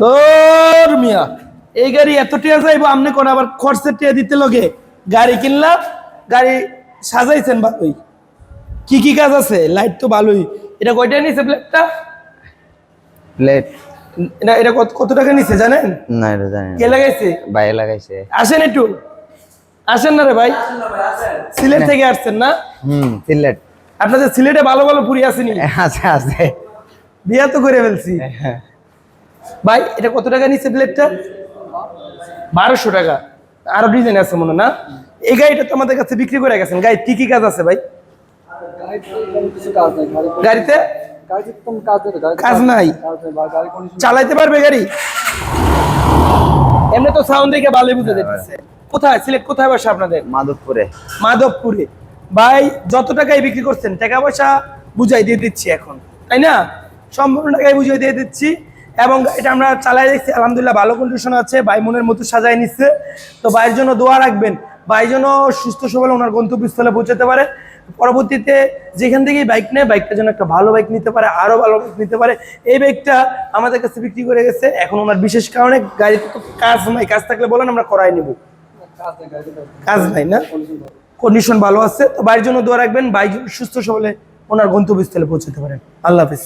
তোর মিয়া এই গাড়ি এত টিয়া যাইবো আপনি কোন আবার খরচের টিয়া দিতে লগে গাড়ি কিনলাম গাড়ি সাজাইছেন ভালোই কি কি কাজ আছে লাইট তো ভালোই এটা কয়টা নিছে প্লেটটা প্লেট এটা এটা কত টাকা নিছে জানেন না এটা জানি না কে লাগাইছে ভাই লাগাইছে আসেন একটু আসেন না রে ভাই সিলেট থেকে আসছেন না সিলেট আপনাদের সিলেটে ভালো ভালো পুরি আসেনি আছে আছে বিয়া তো করে ফেলছি ভাই এটা কত টাকা নিচ্ছে প্লেটটা 1200 টাকা আরো ডিজাইন আছে মনে না এই গাড়িটা তো আমাদের কাছে বিক্রি করে গেছেন গাড়ি কি কি কাজ আছে ভাই গাড়িতে কাজ নাই চালাইতে পারবে গাড়ি এমনি তো সাউন্ড দেখে ভালো বুঝে যাচ্ছে কোথায় সিলেট কোথায় বসে আপনাদের মাধবপুরে ভাই যত টাকায় বিক্রি করছেন টাকা পয়সা বুঝাই দিয়ে দিচ্ছি এখন তাই না সম্পূর্ণ টাকায় বুঝিয়ে দিয়ে দিচ্ছি এবং এটা আমরা চালাই দেখছি আলহামদুলিল্লাহ ভালো কন্ডিশন আছে ভাই মনের মতো সাজায় নিচ্ছে তো ভাইয়ের জন্য দোয়া রাখবেন ভাই যেন সুস্থ সবল ওনার গন্তব্যস্থলে পৌঁছাতে পারে পরবর্তীতে যেখান থেকেই বাইক নেয় বাইকটা যেন একটা ভালো বাইক নিতে পারে আরো ভালো বাইক নিতে পারে এই বাইকটা আমাদের কাছে বিক্রি করে গেছে এখন ওনার বিশেষ কারণে গাড়িতে তো কাজ নাই কাজ থাকলে বলেন আমরা করাই নিব কাজ নাই না কন্ডিশন ভালো আছে তো ভাইয়ের জন্য দোয়া রাখবেন ভাই সুস্থ সবলে ওনার গন্তব্যস্থলে পৌঁছাতে পারেন আল্লাহ হাফেজ